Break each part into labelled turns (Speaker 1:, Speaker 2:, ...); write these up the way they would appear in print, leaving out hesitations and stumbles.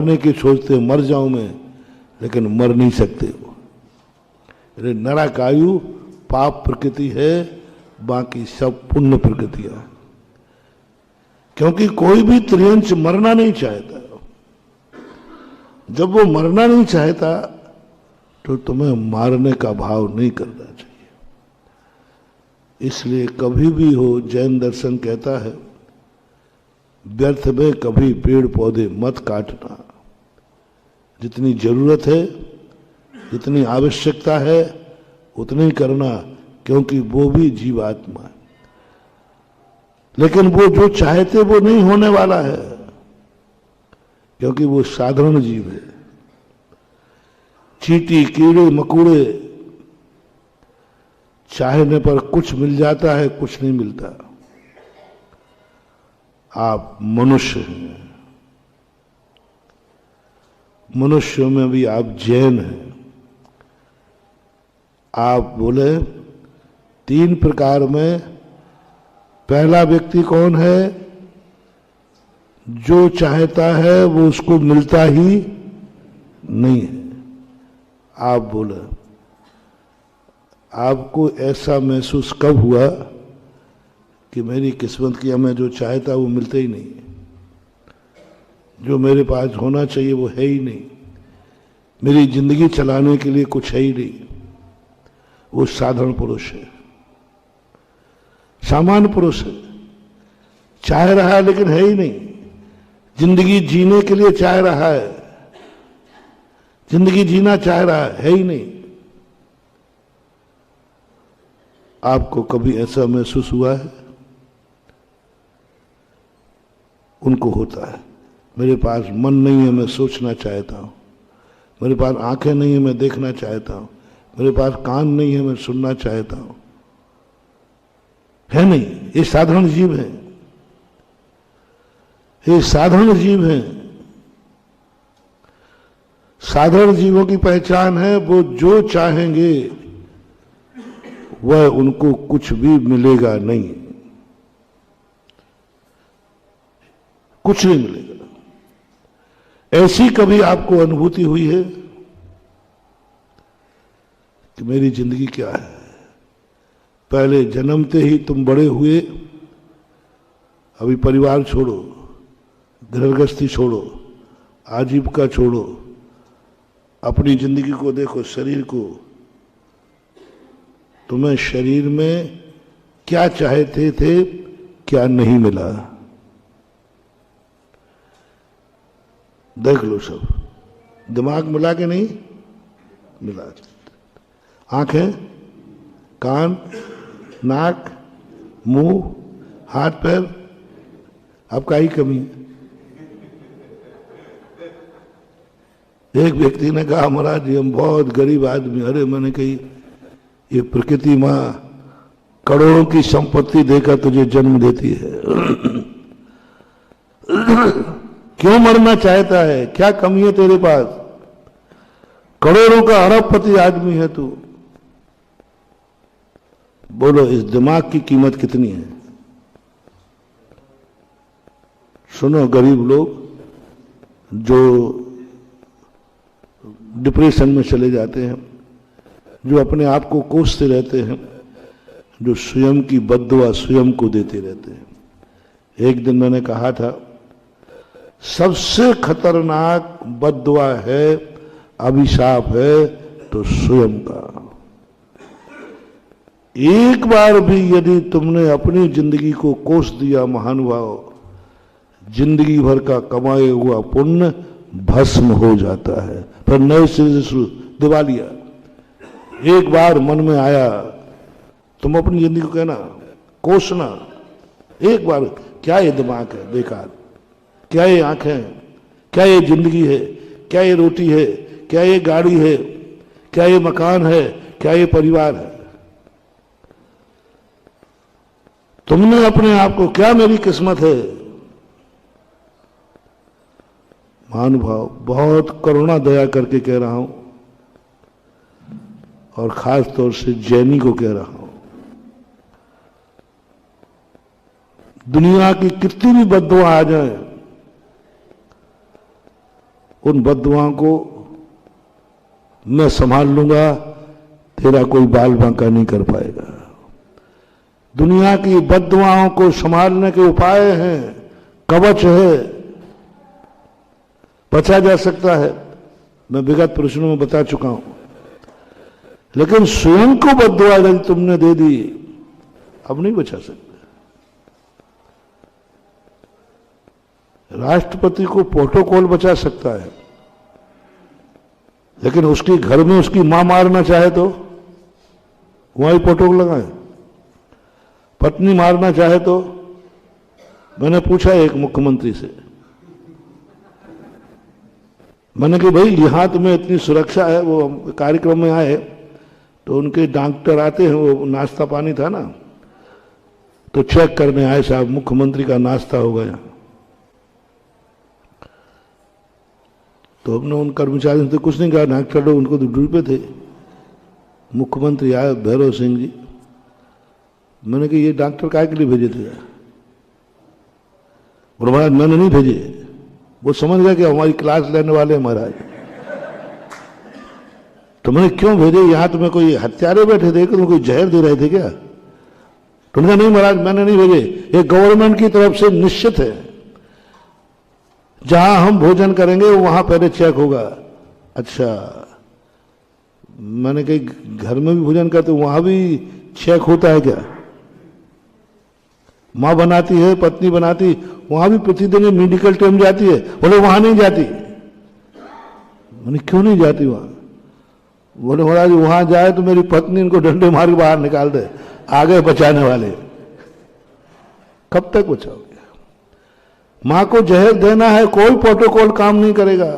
Speaker 1: मरने की सोचते मर जाऊं मैं, लेकिन मर नहीं सकते हो। नरकायु पाप प्रकृति है, बाकी सब पुण्य प्रकृतियां। क्योंकि कोई भी त्रियंश मरना नहीं चाहता। जब वो मरना नहीं चाहता तो तुम्हें मारने का भाव नहीं करना चाहिए। इसलिए कभी भी हो, जैन दर्शन कहता है व्यर्थ में कभी पेड़ पौधे मत काटना। जितनी जरूरत है, जितनी आवश्यकता है, उतनी ही करना, क्योंकि वो भी जीवात्मा है। लेकिन वो जो चाहते वो नहीं होने वाला है, क्योंकि वो साधारण जीव है। चींटी, कीड़े मकोड़े चाहने पर कुछ मिल जाता है, कुछ नहीं मिलता। आप मनुष्य हैं, मनुष्यों में भी आप जैन हैं। आप बोले 3 प्रकार में पहला व्यक्ति कौन है? जो चाहता है वो उसको मिलता ही नहीं है। आप बोले आपको ऐसा महसूस कब हुआ कि मेरी किस्मत की मैं जो चाहता वो मिलता ही नहीं, जो मेरे पास होना चाहिए वो है ही नहीं, मेरी जिंदगी चलाने के लिए कुछ है ही नहीं? वो साधारण पुरुष है, सामान्य पुरुष है। चाह रहा है लेकिन है ही नहीं। जिंदगी जीने के लिए चाह रहा है, जिंदगी जीना चाह रहा है ही नहीं। आपको कभी ऐसा महसूस हुआ है? उनको होता है मेरे पास मन नहीं है, मैं सोचना चाहता हूं। मेरे पास आंखें नहीं है, मैं देखना चाहता हूं। मेरे पास कान नहीं है, मैं सुनना चाहता हूं। है नहीं, ये साधारण जीव है, ये साधारण जीव है। साधारण जीवों की पहचान है वो जो चाहेंगे वह उनको कुछ भी मिलेगा नहीं, कुछ नहीं मिलेगा। ऐसी कभी आपको अनुभूति हुई है कि मेरी जिंदगी क्या है? पहले जन्मते ही तुम बड़े हुए, अभी परिवार छोड़ो, गृहस्थी छोड़ो, आजीविका छोड़ो, अपनी जिंदगी को देखो, शरीर को। तुम्हें शरीर में क्या चाहते थे, क्या नहीं मिला, देख लो सब। दिमाग मिला के नहीं मिला, आंखें, कान, नाक, मुंह, हाथ पैर, आपका ही कमी है। एक व्यक्ति ने कहा महाराज जी हम बहुत गरीब आदमी। अरे मैंने कही ये प्रकृति मां करोड़ों की संपत्ति देकर तुझे जन्म देती है। क्यों मरना चाहता है? क्या कमी है तेरे पास? करोड़ों का अरबपति आदमी है तू। बोलो इस दिमाग की कीमत कितनी है? सुनो, गरीब लोग जो डिप्रेशन में चले जाते हैं, जो अपने आप को कोसते रहते हैं, जो स्वयं की बद्दुआ स्वयं को देते रहते हैं। एक दिन मैंने कहा था सबसे खतरनाक बद्दुआ है, अभिशाप है तो स्वयं का। एक बार भी यदि तुमने अपनी जिंदगी को कोस दिया महानुभाव, जिंदगी भर का कमाए हुआ पुण्य भस्म हो जाता है। फिर नए सिरे से दिवालिया। एक बार मन में आया, तुम अपनी जिंदगी को कहना कोसना एक बार। क्या ये दिमाग है बेकार? क्या ये आंखें? क्या ये जिंदगी है? क्या ये रोटी है? क्या ये गाड़ी है? क्या ये मकान है? क्या ये परिवार है? तुमने अपने आप को, क्या मेरी किस्मत है? महानुभाव, बहुत करुणा दया करके कह रहा हूं, और खास तौर से जैनी को कह रहा हूं, दुनिया की कितनी भी बद्दुआ आ जाए, उन बद्दुआओं को मैं संभाल लूंगा, तेरा कोई बाल बांका नहीं कर पाएगा। दुनिया की बद्दुआओं को संभालने के उपाय हैं, कवच है, बचा जा सकता है, मैं विगत प्रश्नों में बता चुका हूं। लेकिन स्वयं को बद्दुआ यदि तुमने दे दी, अब नहीं बचा सकते। राष्ट्रपति को प्रोटोकॉल बचा सकता है, लेकिन उसके घर में उसकी मां मारना चाहे तो वहीं प्रोटोकॉल लगाए। पत्नी मारना चाहे तो, मैंने पूछा एक मुख्यमंत्री से, मैंने कि भाई यहां तुम्हें इतनी सुरक्षा है, वो कार्यक्रम में आए तो उनके डॉक्टर आते हैं, वो नाश्ता पानी था ना, तो चेक करने आए, साहब मुख्यमंत्री का नाश्ता हो गया। तो हमने उन कर्मचारियों से कुछ नहीं कहा, डॉक्टर लोग उनको तो ड्यूटी पे थे। मुख्यमंत्री आए भैरव सिंह जी, मैंने कहा ये डॉक्टर काय के लिए भेजे थे? बोले महाराज मैंने नहीं भेजे, वो समझ गया कि हमारी क्लास लेने वाले हैं महाराज। तो मैंने क्यों भेजे, यहां तुम्हें कोई हत्यारे बैठे थे, तुम्हें कोई जहर दे रहे थे क्या? तो नहीं महाराज मैंने नहीं भेजे, ये गवर्नमेंट की तरफ से निश्चित है, जहां हम भोजन करेंगे वहां पहले चेक होगा। अच्छा, मैंने कही घर में भी भोजन करते वहां भी चेक होता है क्या? मां बनाती है, पत्नी बनाती, वहां भी प्रतिदिन मेडिकल टीम जाती है? बोले वहां नहीं जाती। मैंने क्यों नहीं जाती वहां? बोले महाराज वहां जाए तो मेरी पत्नी इनको डंडे मार के बाहर निकाल दे, आगे बचाने वाले। कब तक बचाओगे? मां को जहर देना है, कोई प्रोटोकॉल काम नहीं करेगा।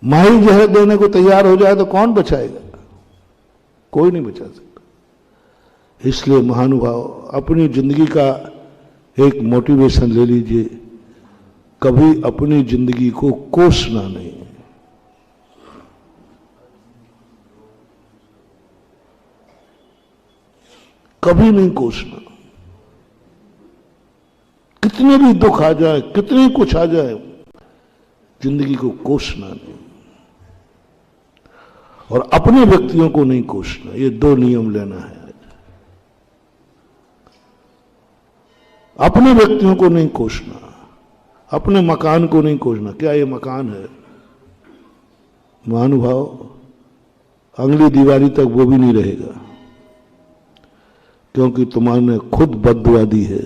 Speaker 1: मां ही जहर देने को तैयार हो जाए तो कौन बचाएगा? कोई नहीं बचा सकता। इसलिए महानुभाव अपनी जिंदगी का एक मोटिवेशन ले लीजिए, कभी अपनी जिंदगी को कोसना नहीं। कभी नहीं कोसना। कितने भी दुख आ जाए, कितने कुछ आ जाए, जिंदगी को कोसना नहीं। और अपने व्यक्तियों को नहीं कोसना। ये दो नियम लेना है। अपने व्यक्तियों को नहीं कोसना, अपने मकान को नहीं कोसना। क्या ये मकान है? महानुभाव अगली दिवाली तक वो भी नहीं रहेगा, क्योंकि तुम्हारे खुद बद्दुआ दी है।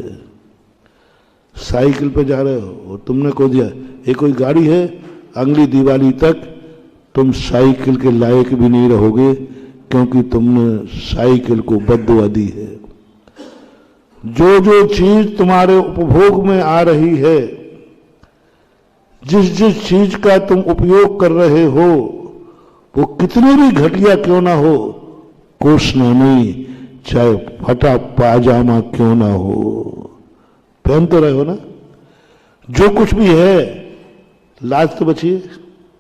Speaker 1: साइकिल पे जा रहे हो और तुमने को दिया, ये कोई गाड़ी है? अगली दिवाली तक तुम साइकिल के लायक भी नहीं रहोगे, क्योंकि तुमने साइकिल को बद्दुआ दी है। जो जो चीज तुम्हारे उपभोग में आ रही है, जिस जिस चीज का तुम उपयोग कर रहे हो, वो कितनी भी घटिया क्यों ना हो, कोसना नहीं। चाहे फटा पाजामा क्यों ना हो, पहन तो रहे हो ना। जो कुछ भी है, लाज तो बचिए,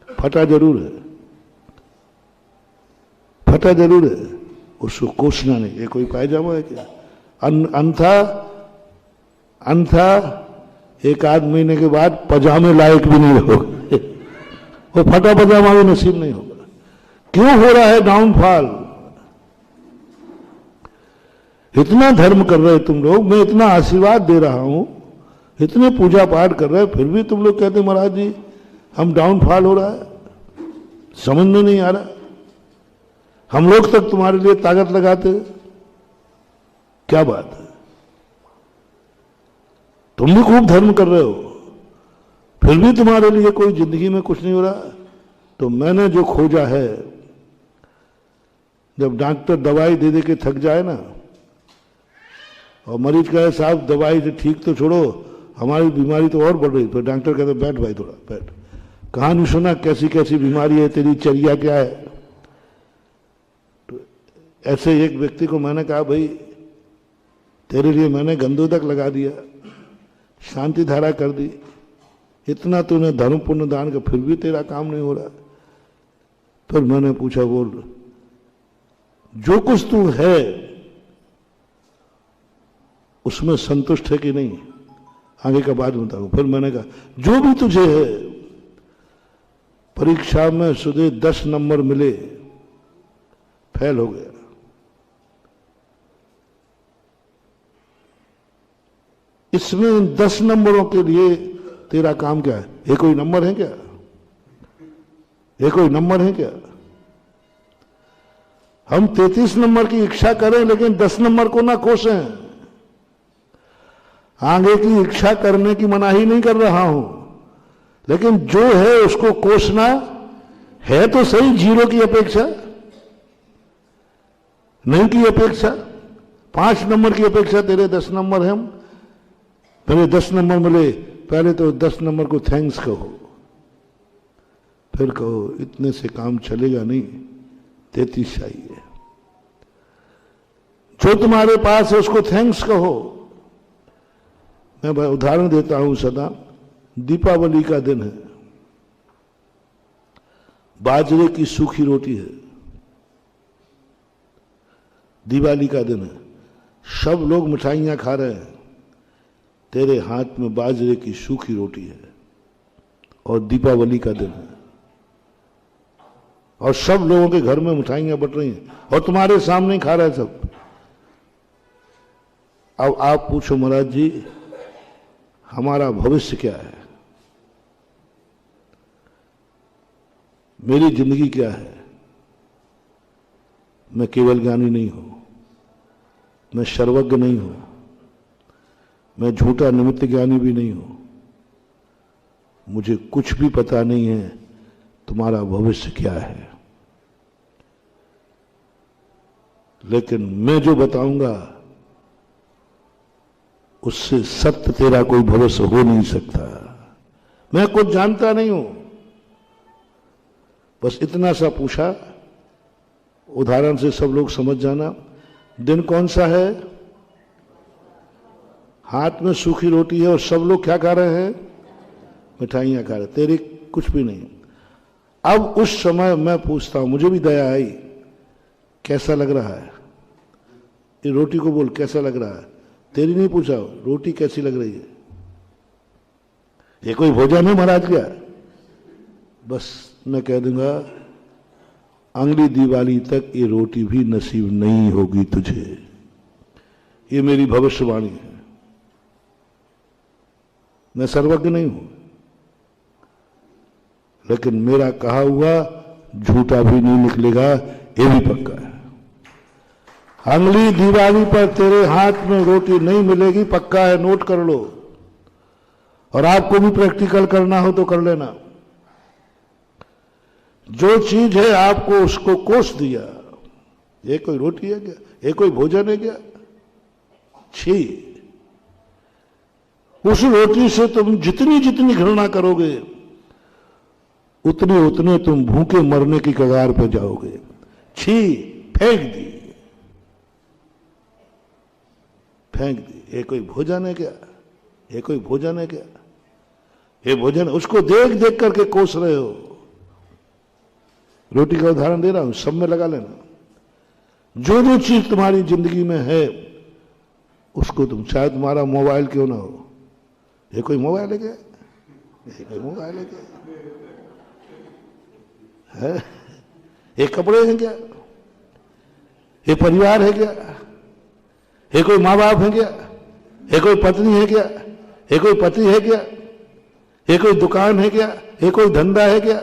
Speaker 1: फटा जरूर है, फटा जरूर है, उसको कोसना नहीं। ये कोई पायजामा है क्या? अंथा एक आध महीने के बाद पजामे लायक भी नहीं रहोगे। वो फटा पजामा भी नसीब नहीं होगा। क्यों हो रहा है डाउनफॉल? इतना धर्म कर रहे तुम लोग, मैं इतना आशीर्वाद दे रहा हूं, इतने पूजा पाठ कर रहे, फिर भी तुम लोग कहते महाराज जी हम डाउनफॉल हो रहा है। समझ में नहीं आ रहा। हम लोग तक तुम्हारे लिए ताकत लगाते, क्या बात है? तुम भी खूब धर्म कर रहे हो, फिर भी तुम्हारे लिए कोई जिंदगी में कुछ नहीं हो रहा। तो मैंने जो खोजा है, जब डॉक्टर दवाई दे दे के थक जाए ना, और मरीज कहे साहब दवाई से ठीक तो छोड़ो, हमारी बीमारी तो और बढ़ रही, तो डॉक्टर कहते बैठ भाई थोड़ा बैठ, कहानी सुना कैसी कैसी बीमारी है, तेरी चर्या क्या है। तो ऐसे एक व्यक्ति को मैंने कहा भाई तेरे लिए मैंने गंदोदक लगा दिया, शांति धारा कर दी, इतना तूने धर्म पुण्य दान का, फिर भी तेरा काम नहीं हो रहा। फिर मैंने पूछा बोल जो कुछ तू है उसमें संतुष्ट है कि नहीं? आगे का बात बताऊं। फिर मैंने कहा जो भी तुझे है, परीक्षा में सुधे 10 नंबर मिले, फेल हो गया, इसमें 10 नंबरों के लिए तेरा काम क्या है? ये कोई नंबर है क्या? ये कोई नंबर है क्या? हम 33 नंबर की इच्छा करें लेकिन 10 नंबर को ना कोसें। आगे की इच्छा करने की मनाही नहीं कर रहा हूं, लेकिन जो है उसको कोसना है तो सही। 0 की अपेक्षा नहीं की अपेक्षा, 5 नंबर की अपेक्षा, तेरे 10 नंबर हैं, मेरे 10 नंबर मिले, पहले तो 10 नंबर को थैंक्स कहो, फिर कहो इतने से काम चलेगा नहीं, 33 चाहिए। जो तुम्हारे पास है उसको थैंक्स कहो। मैं उदाहरण देता हूं सदा, दीपावली का दिन है, बाजरे की सूखी रोटी है, दिवाली का दिन है, सब लोग मिठाइयां खा रहे हैं, तेरे हाथ में बाजरे की सूखी रोटी है और दीपावली का दिन है और सब लोगों के घर में मिठाइयां बट रही हैं और तुम्हारे सामने खा रहे हैं सब। अब आप पूछो महाराज जी हमारा भविष्य क्या है, मेरी जिंदगी क्या है? मैं केवल ज्ञानी नहीं हूं, मैं सर्वज्ञ नहीं हूं, मैं झूठा निमित्त ज्ञानी भी नहीं हूं, मुझे कुछ भी पता नहीं है तुम्हारा भविष्य क्या है। लेकिन मैं जो बताऊंगा उससे सत्य तेरा कोई भविष्य हो नहीं सकता। मैं कुछ जानता नहीं हूं, बस इतना सा पूछा, उदाहरण से सब लोग समझ जाना। दिन कौन सा है? हाथ में सूखी रोटी है और सब लोग क्या खा रहे हैं? मिठाइयां खा रहे, तेरी कुछ भी नहीं। अब उस समय मैं पूछता हूं, मुझे भी दया आई, कैसा लग रहा है? ये रोटी को बोल कैसा लग रहा है, तेरी नहीं पूछा, रोटी कैसी लग रही है? ये कोई भोजन है महाराज क्या? बस मैं कह दूंगा अगली दिवाली तक ये रोटी भी नसीब नहीं होगी तुझे। ये मेरी भविष्यवाणी है। मैं सर्वज्ञ नहीं हूं, लेकिन मेरा कहा हुआ झूठा भी नहीं निकलेगा, ये भी पक्का है। अगली दिवाली पर तेरे हाथ में रोटी नहीं मिलेगी, पक्का है, नोट कर लो। और आपको भी प्रैक्टिकल करना हो तो कर लेना। जो चीज है आपको उसको कोस दिया, ये कोई रोटी है क्या? ये कोई भोजन है क्या? छी! उस रोटी से तुम जितनी जितनी घृणा करोगे उतने उतने तुम भूखे मरने की कगार पे जाओगे। छी! फेंक दी, फेंक दी। ये कोई भोजन है क्या? ये कोई भोजन है क्या? ये भोजन, उसको देख देख करके कोस रहे हो। रोटी का उदाहरण दे रहा हूं, सब में लगा लेना। जो जो चीज तुम्हारी जिंदगी में है उसको तुम, चाहे तुम्हारा मोबाइल क्यों ना हो, ये कोई मोबाइल है क्या? ये कोई मोबाइल है क्या? है? ये कपड़े हैं क्या? ये परिवार है क्या? ये कोई माँ बाप है क्या? ये कोई पत्नी है क्या? ये कोई पति है क्या? ये कोई दुकान है क्या? ये कोई धंधा है क्या?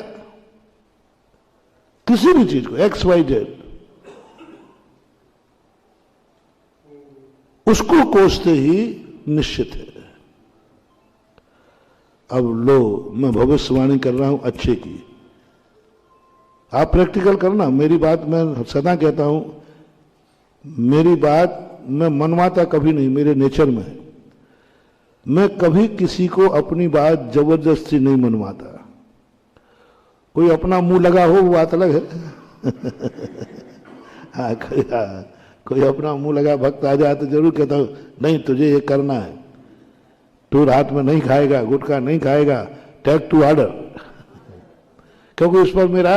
Speaker 1: किसी भी चीज को XYZ उसको कोसते ही निश्चित है। अब लो, मैं भविष्यवाणी कर रहा हूं अच्छे की, आप प्रैक्टिकल करना। मेरी बात मैं सदा कहता हूं, मेरी बात मैं मनवाता कभी नहीं, मेरे नेचर में है। मैं कभी किसी को अपनी बात जबरदस्ती नहीं मनवाता। कोई अपना मुंह लगा हो वो बात अलग है। हाँ, कोई अपना मुंह लगा भक्त आ जाए तो जरूर कहता हूं नहीं तुझे ये करना है, तू रात में नहीं खाएगा, गुटखा नहीं खाएगा, टेक टू ऑर्डर, क्योंकि उस पर मेरा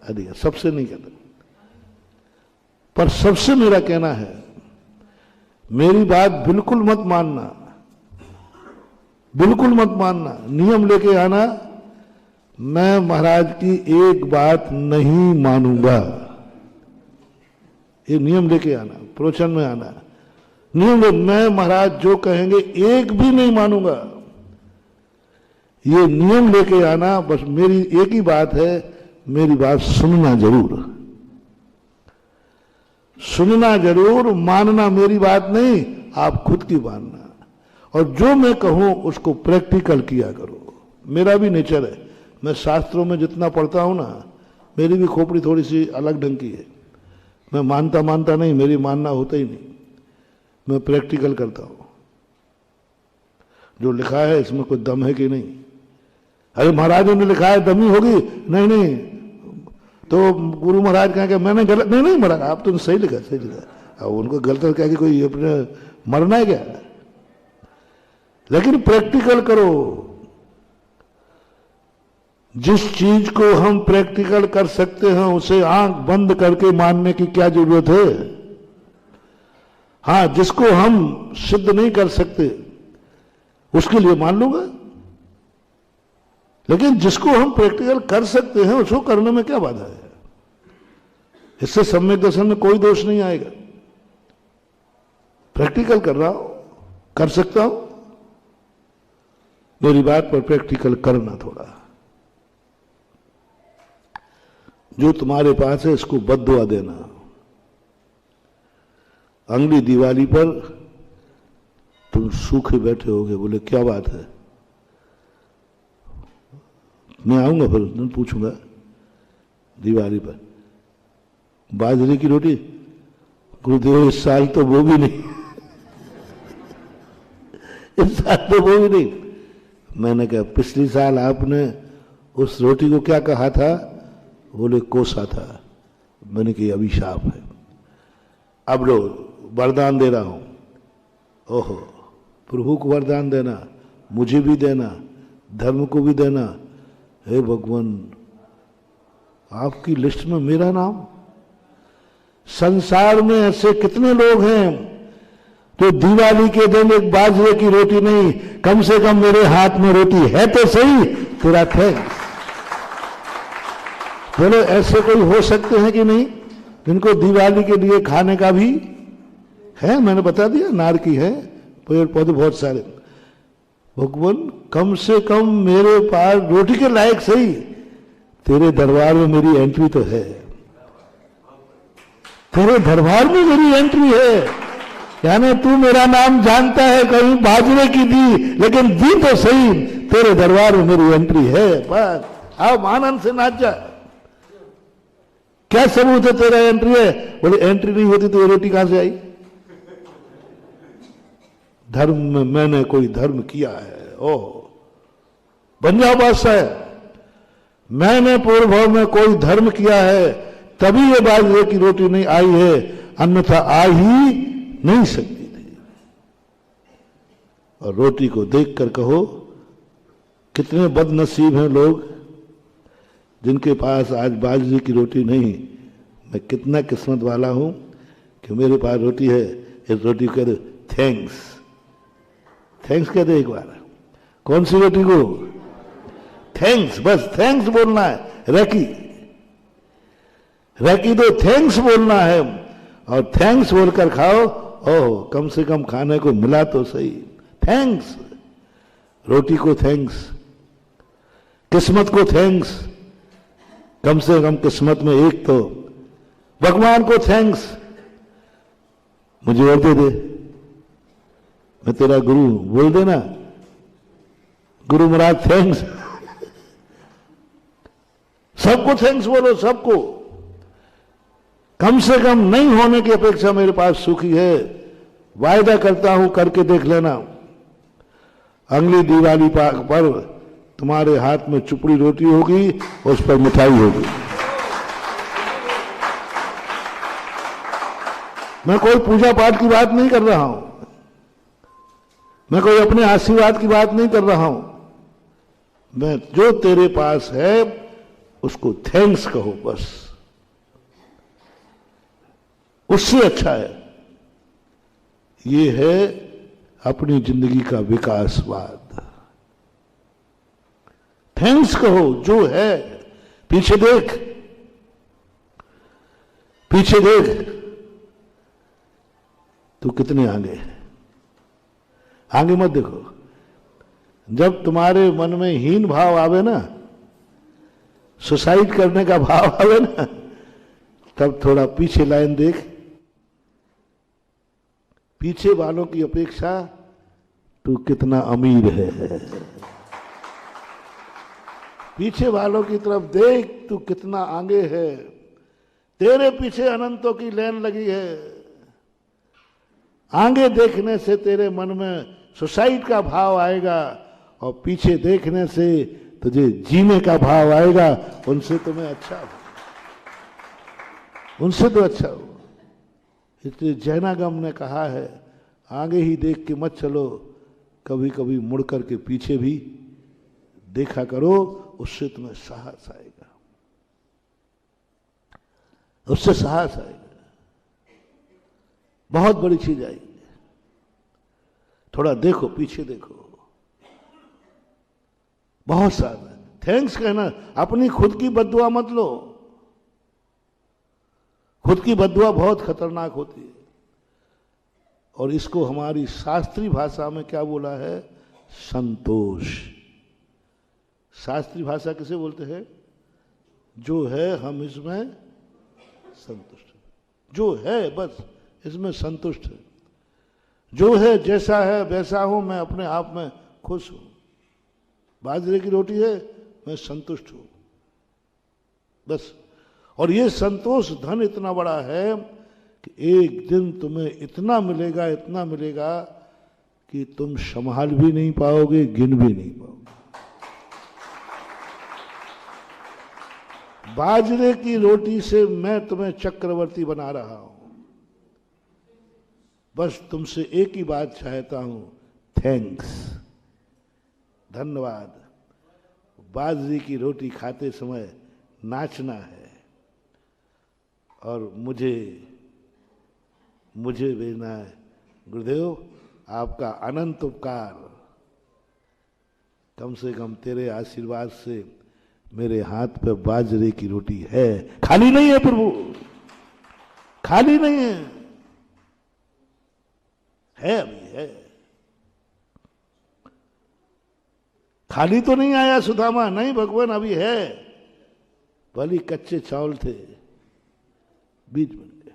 Speaker 1: अधिकार। सबसे नहीं कहता, पर सबसे मेरा कहना है मेरी बात बिल्कुल मत मानना, बिल्कुल मत मानना, नियम लेके आना, मैं महाराज की एक बात नहीं मानूंगा, ये नियम लेके आना, प्रवचन में आना, नियम मैं महाराज जो कहेंगे एक भी नहीं मानूंगा, ये नियम लेके आना। बस मेरी एक ही बात है, मेरी बात सुनना जरूर, सुनना जरूर, मानना मेरी बात नहीं, आप खुद की मानना, और जो मैं कहूं उसको प्रैक्टिकल किया करो। मेरा भी नेचर है, मैं शास्त्रों में जितना पढ़ता हूं ना, मेरी भी खोपड़ी थोड़ी सी अलग ढंग की है, मैं मानता नहीं, मेरी मानना होता ही नहीं, मैं प्रैक्टिकल करता हूं। जो लिखा है इसमें कोई दम है कि नहीं, अरे महाराजों ने लिखा है दमी होगी, नहीं नहीं, तो गुरु महाराज कहेंगे मैंने गलत, नहीं नहीं महाराज आप तो सही लिखा, सही लिखा, अब उनको गलत कह के कोई अपने मरना है क्या? लेकिन प्रैक्टिकल करो, जिस चीज को हम प्रैक्टिकल कर सकते हैं उसे आंख बंद करके मानने की क्या जरूरत है? हां, जिसको हम सिद्ध नहीं कर सकते उसके लिए मान लूंगा, लेकिन जिसको हम प्रैक्टिकल कर सकते हैं उसको करने में क्या बाधा है? इससे सम्यक दर्शन में कोई दोष नहीं आएगा। प्रैक्टिकल कर रहा हूं, कर सकता हूं, मेरी बात पर प्रैक्टिकल करना थोड़ा। जो तुम्हारे पास है इसको बद्दुआ देना। अगली दिवाली पर तुम सूखे बैठे होगे, बोले क्या बात है, मैं आऊंगा फिर तुम पूछूंगा दिवाली पर, बाजरे की रोटी, गुरुदेव इस साल तो वो भी नहीं इस साल तो वो भी नहीं। मैंने कहा पिछली साल आपने उस रोटी को क्या कहा था? बोले कोसा था। मैंने कहा अभिशाप है। अब लो वरदान दे रहा हूं, ओहो, प्रभु को वरदान देना, मुझे भी देना, धर्म को भी देना। हे भगवान, आपकी लिस्ट में मेरा नाम? संसार में ऐसे कितने लोग हैं तो दिवाली के दिन एक बाजरे की रोटी नहीं, कम से कम मेरे हाथ में रोटी है तो सही, तेरा थैंक्स। बोलो ऐसे कोई हो सकते हैं कि नहीं जिनको दिवाली के लिए खाने का भी है? मैंने बता दिया, नार की है, पेड़ पौधे बहुत सारे। भगवान कम से कम मेरे पास रोटी के लायक सही, तेरे दरबार में मेरी एंट्री तो है, तेरे दरबार में मेरी एंट्री है, यानी तू मेरा नाम जानता है, कहीं बाजरे की दी लेकिन दी तो सही, तेरे दरबार में मेरी एंट्री है। बस आओ आनंद से नाच जा। क्या सबूत है तेरा एंट्री है? बोले एंट्री नहीं होती तो ये रोटी कहां से आई? धर्म में मैंने कोई धर्म किया है, ओह बन जाओ बादशाह, मैंने पूर्व भाव में कोई धर्म किया है तभी ये बाजरे की रोटी नहीं आई है, अन्यथा आ ही नहीं सकती थी। और रोटी को देखकर कहो कितने बदनसीब हैं लोग जिनके पास आज बाजरे की रोटी नहीं। मैं कितना किस्मत वाला हूं कि मेरे पास रोटी है। इस रोटी को कह दो थैंक्स, थैंक्स कह दे एक बार। कौन सी रोटी को? थैंक्स, बस थैंक्स बोलना है। रैकी रैकी दो, थैंक्स बोलना है और थैंक्स बोलकर खाओ। ओह कम से कम खाने को मिला तो सही, थैंक्स। रोटी को थैंक्स, किस्मत को थैंक्स, कम से कम किस्मत में एक तो। भगवान को थैंक्स, मुझे और दे दे, मैं तेरा गुरु, बोल देना गुरु महाराज थैंक्स। सबको थैंक्स बोलो, सबको। कम से कम नहीं होने की अपेक्षा मेरे पास सुखी है, वायदा करता हूं करके देख लेना। अगली दिवाली पर तुम्हारे हाथ में चुपड़ी रोटी होगी, उस पर मिठाई होगी। मैं कोई पूजा पाठ की बात नहीं कर रहा हूं, मैं कोई अपने आशीर्वाद की बात नहीं कर रहा हूं। मैं जो तेरे पास है उसको थैंक्स कहो, बस उससे अच्छा है। ये है अपनी जिंदगी का विकासवाद। थैंक्स कहो जो है। पीछे देख, पीछे देख, तू कितने आगे है। आगे मत देखो। जब तुम्हारे मन में हीन भाव आवे ना, सुसाइड करने का भाव आवे ना, तब थोड़ा पीछे लाइन देख। पीछे वालों की अपेक्षा तू कितना अमीर है। पीछे वालों की तरफ देख, तू कितना आगे है। तेरे पीछे अनंतों की लाइन लगी है। आगे देखने से तेरे मन में सुसाइड का भाव आएगा और पीछे देखने से तुझे जीने का भाव आएगा। उनसे तुम्हें अच्छा हो, उनसे तो अच्छा हो। इसलिए जैनागम ने कहा है, आगे ही देख के मत चलो, कभी कभी मुड़ करके पीछे भी देखा करो, उससे तुम्हें साहस आएगा, उससे साहस आएगा, बहुत बड़ी चीज आएगी। थोड़ा देखो, पीछे देखो। बहुत सारा थैंक्स कहना। अपनी खुद की बद्दुआ मत लो। खुद की बद्दुआ बहुत खतरनाक होती है, और इसको हमारी शास्त्रीय भाषा में क्या बोला है? संतोष। शास्त्रीय भाषा किसे बोलते हैं? जो है हम इसमें संतुष्ट, जो है बस इसमें संतुष्ट है। जो है जैसा है वैसा हूं, मैं अपने आप में खुश हूं। बाजरे की रोटी है, मैं संतुष्ट हूं बस। और ये संतोष धन इतना बड़ा है कि एक दिन तुम्हें इतना मिलेगा, इतना मिलेगा कि तुम संभाल भी नहीं पाओगे, गिन भी नहीं पाओगे। बाजरे की रोटी से मैं तुम्हें चक्रवर्ती बना रहा हूं। बस तुमसे एक ही बात चाहता हूं, थैंक्स, धन्यवाद। बाजरे की रोटी खाते समय नाचना है, और मुझे भेजना है। गुरुदेव, आपका अनंत उपकार, कम से कम तेरे आशीर्वाद से मेरे हाथ पे बाजरे की रोटी है। खाली नहीं है प्रभु, खाली नहीं है अभी है। खाली तो नहीं आया सुदामा, नहीं भगवान, अभी है। भली कच्चे चावल थे, बीज बन गए।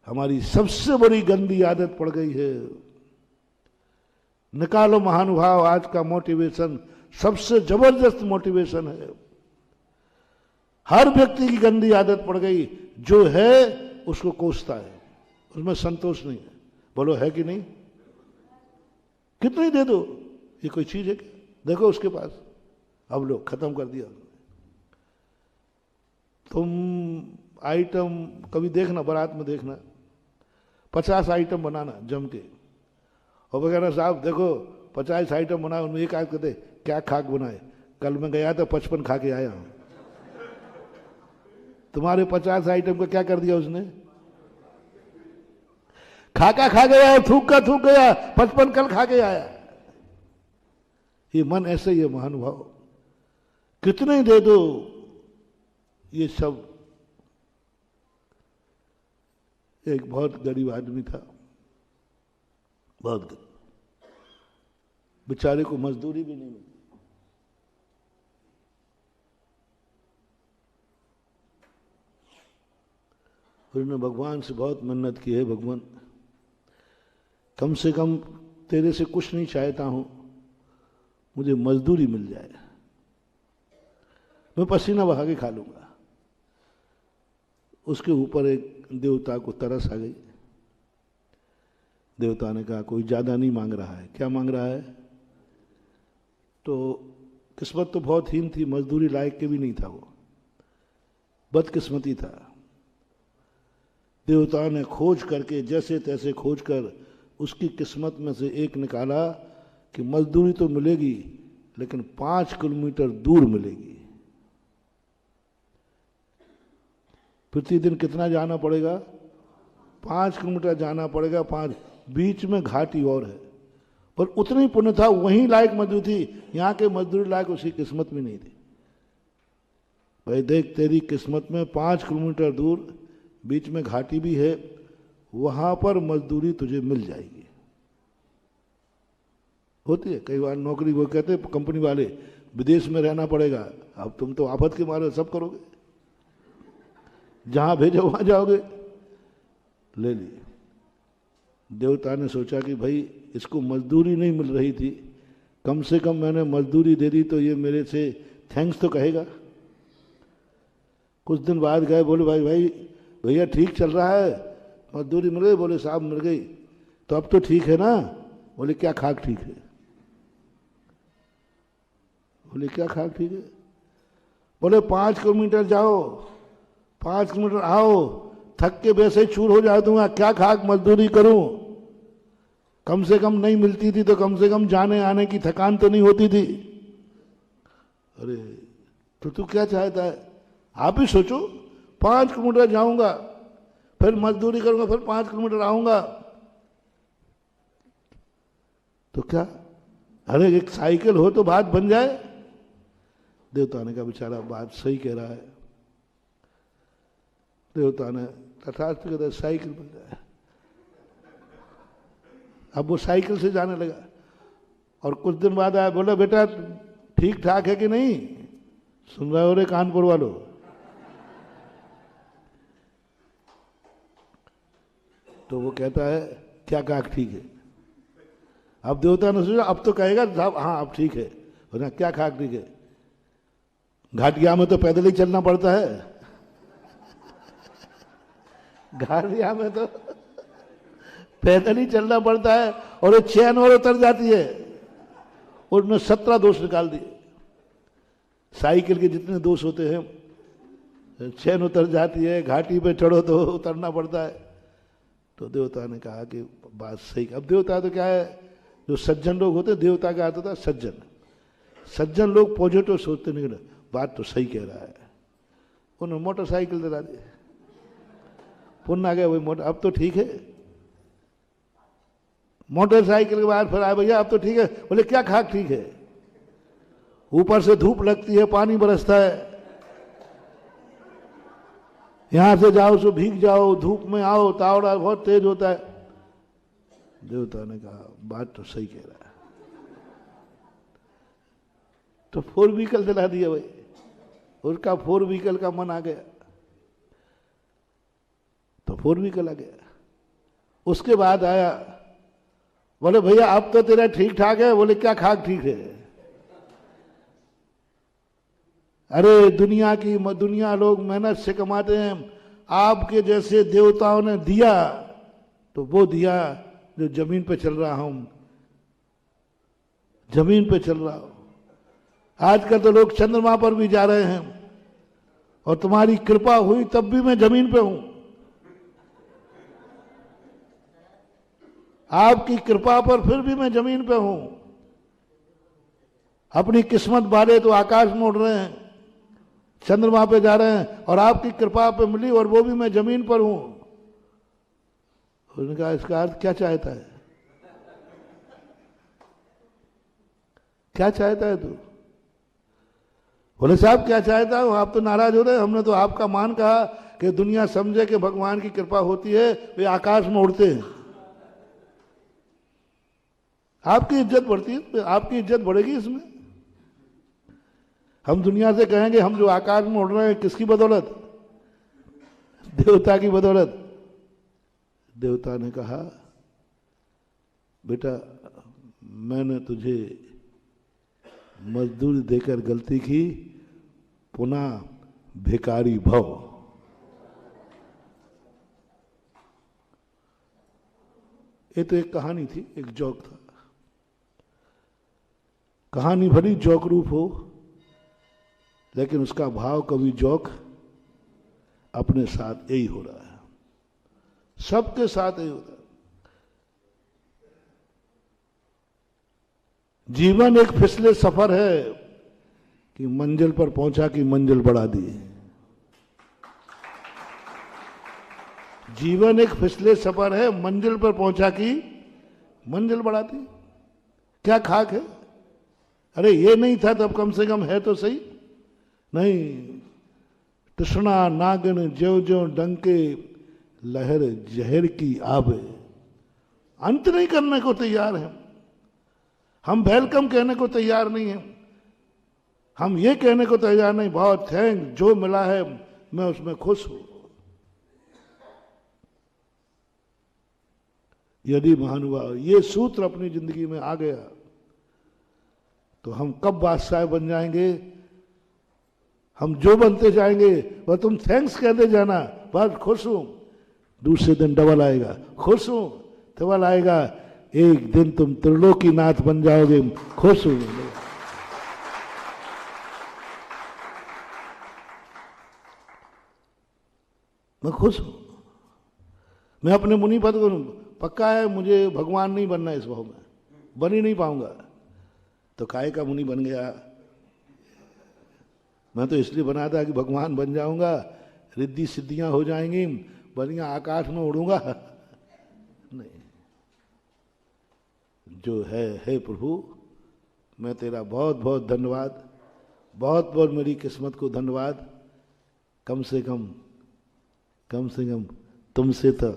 Speaker 1: हमारी सबसे बड़ी गंदी आदत पड़ गई है। निकालो महानुभाव, आज का मोटिवेशन सबसे जबरदस्त मोटिवेशन है। हर व्यक्ति की गंदी आदत पड़ गई, जो है उसको कोसता है, उसमें संतोष नहीं है। बोलो है कि नहीं? कितनी दे दो, ये कोई चीज है क्या? देखो उसके पास, अब लो खत्म कर दिया। तुम आइटम कभी देखना, बारात में देखना, 50 आइटम बनाना जम के, और वगैरह साहब देखो 50 आइटम बनाए, उनमें एक आदमी कहते क्या खाक बनाए, कल मैं गया तो 55 खा के आया हूं। तुम्हारे 50 आइटम को क्या कर दिया उसने? खाका खा गया, थूक का थूक गया, 55 कल खा के आया। ये मन ऐसे ही है महानुभाव, कितने दे दो। ये सब, एक बहुत गरीब आदमी था, बहुत गरीब, बेचारे को मजदूरी भी नहीं मिली। उन्होंने भगवान से बहुत मिन्नत की है, भगवान कम से कम तेरे से कुछ नहीं चाहता हूं, मुझे मजदूरी मिल जाए, मैं पसीना बहा के खा लूंगा। उसके ऊपर एक देवता को तरस आ गई। देवता ने कहा कोई ज्यादा नहीं मांग रहा है। क्या मांग रहा है? तो किस्मत तो बहुत हीन थी, मजदूरी लायक के भी नहीं था वो, बदकिस्मती था। देवता ने खोज करके, जैसे तैसे खोज कर उसकी किस्मत में से एक निकाला कि मजदूरी तो मिलेगी लेकिन 5 किलोमीटर दूर मिलेगी। प्रतिदिन कितना जाना पड़ेगा? 5 किलोमीटर जाना पड़ेगा। 5 बीच में घाटी और है, पर उतनी पुण्य था, वहीं लायक मजदूरी थी, यहाँ के मजदूरी लायक उसकी किस्मत में नहीं थी। भाई देख, तेरी किस्मत में 5 किलोमीटर दूर बीच में घाटी भी है, वहां पर मजदूरी तुझे मिल जाएगी। होती है कई बार नौकरी, वो कहते कंपनी वाले विदेश में रहना पड़ेगा, अब तुम तो आफत के मारे सब करोगे, जहां भेजो वहां जाओगे। ले लिए। देवता ने सोचा कि भाई इसको मजदूरी नहीं मिल रही थी, कम से कम मैंने मजदूरी दे दी तो ये मेरे से थैंक्स तो कहेगा। कुछ दिन बाद गए, बोले भाई भाई भैया ठीक चल रहा है, मजदूरी मिल गई? बोले साहब मिल गई। तो अब तो ठीक है ना? बोले क्या खाक ठीक है? बोले क्या खाक ठीक है? बोले 5 किलोमीटर जाओ, 5 किलोमीटर आओ, थक के वैसे ही चूर हो जा दूंगा, क्या खाक मजदूरी करूं? कम से कम नहीं मिलती थी तो कम से कम जाने आने की थकान तो नहीं होती थी। अरे तो तू क्या चाहता है? आप ही सोचो, 5 किलोमीटर जाऊंगा, फिर मजदूरी करूंगा, फिर 5 किलोमीटर आऊंगा, तो क्या? अरे एक साइकिल हो तो बात बन जाए। देवता ने कहा बेचारा बात सही कह रहा है। देवता ने तथास्तु कहता साइकिल बन जाए। अब वो साइकिल से जाने लगा और कुछ दिन बाद आया, बोला बेटा ठीक ठाक है कि नहीं? सुन रहे हो रे कानपुर वालों? तो वो कहता है क्या कहा ठीक है? अब देवता ने सोचा अब तो कहेगा साहब हाँ अब ठीक है। बोला क्या खाक ठीक है? घाटिया में तो पैदल ही चलना पड़ता है। घाटिया में तो पैदल ही चलना पड़ता है और एक चैन और उतर जाती है। उनमें 17 दोष निकाल दिए। साइकिल के जितने दोष होते हैं, चैन उतर जाती है, घाटी पे चढ़ो तो उतरना पड़ता है। तो देवता ने कहा कि बात सही। अब देवता तो क्या है, जो सज्जन लोग होते, देवता का अर्थ होता है सज्जन। सज्जन लोग पॉजिटिव सोचते नहीं, बात तो सही कह रहा है। उन्होंने मोटरसाइकिल दिला दी, पुण्य आ गया वही मोटर। अब तो ठीक है। मोटरसाइकिल के बाद फिर आए भैया अब तो ठीक है। बोले क्या खाक ठीक है? ऊपर से धूप लगती है, पानी बरसता है, यहां से जाओ सो भीग जाओ, धूप में आओ, तावड़ा बहुत तेज होता है। देवता ने कहा बात तो सही कह रहा है। तो 4 व्हीकल दिला दिया भाई। उसका 4 व्हीकल का मन आ गया तो 4 व्हीकल आ गया। उसके बाद आया, बोले भैया अब तो तेरा ठीक ठाक है। बोले क्या खाक ठीक है? अरे दुनिया लोग मेहनत से कमाते हैं, आपके जैसे देवताओं ने दिया तो वो दिया जो जमीन पे चल रहा हूं, जमीन पे चल रहा हूं। आजकल तो लोग चंद्रमा पर भी जा रहे हैं और तुम्हारी कृपा हुई तब भी मैं जमीन पे हूं। आपकी कृपा पर फिर भी मैं जमीन पे हूं। अपनी किस्मत वाले तो आकाश में उड़ रहे हैं, चंद्रमा पे जा रहे हैं, और आपकी कृपा पे मिली और वो भी मैं जमीन पर हूं। उसने कहा इसका अर्थ क्या चाहता है? क्या चाहता है तू? बोले साहब क्या चाहता हूं? आप तो नाराज हो रहे हैं। हमने तो आपका मान कहा कि दुनिया समझे कि भगवान की कृपा होती है, वे आकाश में उड़ते हैं। आपकी इज्जत बढ़ती है, आपकी इज्जत बढ़ेगी इसमें। हम दुनिया से कहेंगे हम जो आकाश में उड़ रहे हैं किसकी बदौलत? देवता की बदौलत। देवता ने कहा बेटा मैंने तुझे मजदूरी देकर गलती की, पुनः भिखारी भव। ये तो एक कहानी थी, एक जोक था। कहानी भली जोक रूप हो, लेकिन उसका भाव कभी जोक अपने साथ यही हो रहा है, सबके साथ यही होता है। जीवन एक फिसले सफर है कि मंजिल पर पहुंचा कि मंजिल बढ़ा दी। जीवन एक फिसले सफर है, मंजिल पर पहुंचा कि मंजिल बढ़ा दी। क्या खाक है? अरे ये नहीं था तो अब कम से कम है तो सही। नहीं, तृष्णा नागन ज्यो ज्यो डंके लहर जहर की आवे। अंत नहीं करने को तैयार है हम, वेलकम कहने को तैयार नहीं है हम, ये कहने को तैयार नहीं बहुत थैंक, जो मिला है मैं उसमें खुश हूं। यदि महानुभाव ये सूत्र अपनी जिंदगी में आ गया तो हम कब बादशाह बन जाएंगे? हम जो बनते जाएंगे वह तुम थैंक्स कहते जाना, बस खुश हूं। दूसरे दिन डबल आएगा, खुश हूं, डबल आएगा, एक दिन तुम त्रिलोकीनाथ बन जाओगे, खुश हूं। मैं खुश हूं। मैं अपने मुनि पद को, पक्का है मुझे भगवान नहीं बनना, इस भाव में बन ही नहीं पाऊंगा, तो काय का मुनि बन गया। मैं तो इसलिए बना था कि भगवान बन जाऊंगा, रिद्धि सिद्धियां हो जाएंगी, बढ़िया आकाश में उड़ूंगा। नहीं, जो है प्रभु, मैं तेरा बहुत बहुत धन्यवाद, बहुत बहुत मेरी किस्मत को धन्यवाद। कम से कम तुमसे तो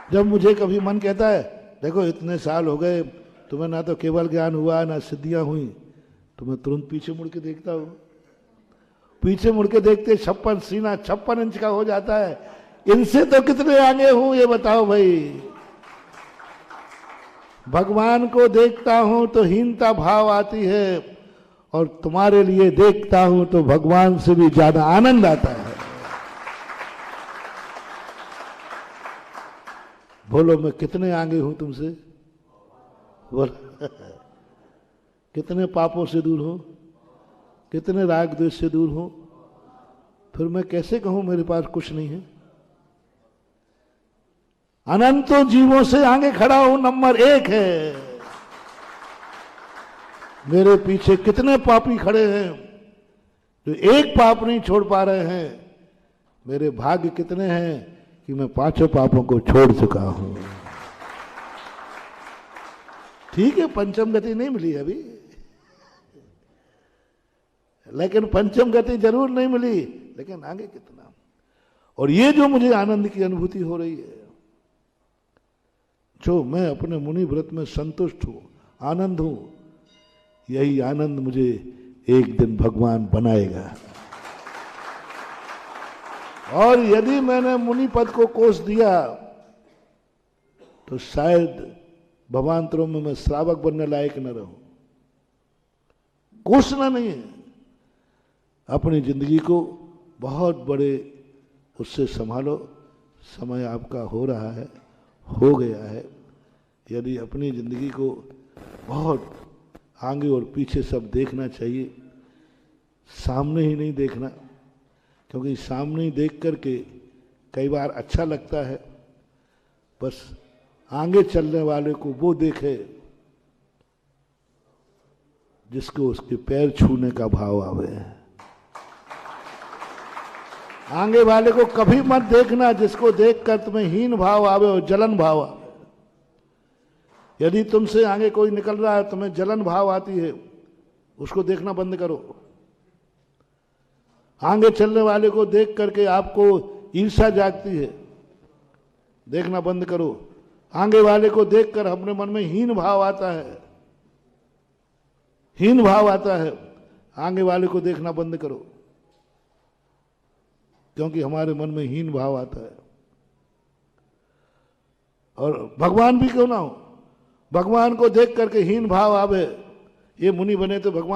Speaker 1: जब मुझे कभी मन कहता है देखो इतने साल हो गए तुम्हें ना तो केवल ज्ञान हुआ ना सिद्धियां हुई, तो मैं तुरंत पीछे मुड़ के देखता हूं। पीछे मुड़ के देखते 56 सीना 56 इंच का हो जाता है। इनसे तो कितने आगे हूं ये बताओ भाई। भगवान को देखता हूं तो हीनता भाव आती है, और तुम्हारे लिए देखता हूं तो भगवान से भी ज्यादा आनंद आता है। बोलो मैं कितने आगे हूं तुमसे? बोलो कितने पापों से दूर हूं, कितने राग द्वेष से दूर हूं, फिर मैं कैसे कहूं मेरे पास कुछ नहीं है? अनंतों जीवों से आगे खड़ा हूं, नंबर 1 है। मेरे पीछे कितने पापी खड़े हैं जो एक पाप नहीं छोड़ पा रहे हैं। मेरे भाग्य कितने हैं कि मैं 5 पापों को छोड़ चुका हूं। ठीक है, पंचम गति नहीं मिली अभी, लेकिन पंचम गति जरूर नहीं मिली, लेकिन आगे कितना। और ये जो मुझे आनंद की अनुभूति हो रही है, जो मैं अपने मुनि व्रत में संतुष्ट हूं, आनंद हूं, यही आनंद मुझे एक दिन भगवान बनाएगा। और यदि मैंने मुनि पद को कोस दिया तो शायद भवांतरों में मैं श्रावक बनने लायक न रहूं। कोसना नहीं है, अपनी जिंदगी को बहुत बड़े उससे संभालो। समय आपका हो रहा है, हो गया है। यदि अपनी जिंदगी को बहुत आगे और पीछे सब देखना चाहिए, सामने ही नहीं देखना, क्योंकि सामने ही देख करके कई बार अच्छा लगता है। बस आगे चलने वाले को वो देखे जिसको उसके पैर छूने का भाव आवे। आगे वाले को कभी मत देखना जिसको देखकर तुम्हें हीन भाव आवे और जलन भाव आवे। यदि तुमसे आगे कोई निकल रहा है, तुम्हें जलन भाव आती है, उसको देखना बंद करो। आगे चलने वाले को देख करके आपको ईर्ष्या जागती है, देखना बंद करो। आगे वाले को देखकर अपने मन में हीन भाव आता है, हीन भाव आता है, आगे वाले को देखना बंद करो, क्योंकि हमारे मन में हीन भाव आता है। और भगवान भी क्यों ना हो, भगवान को देख करके हीन भाव आवे। ये मुनि बने तो भगवान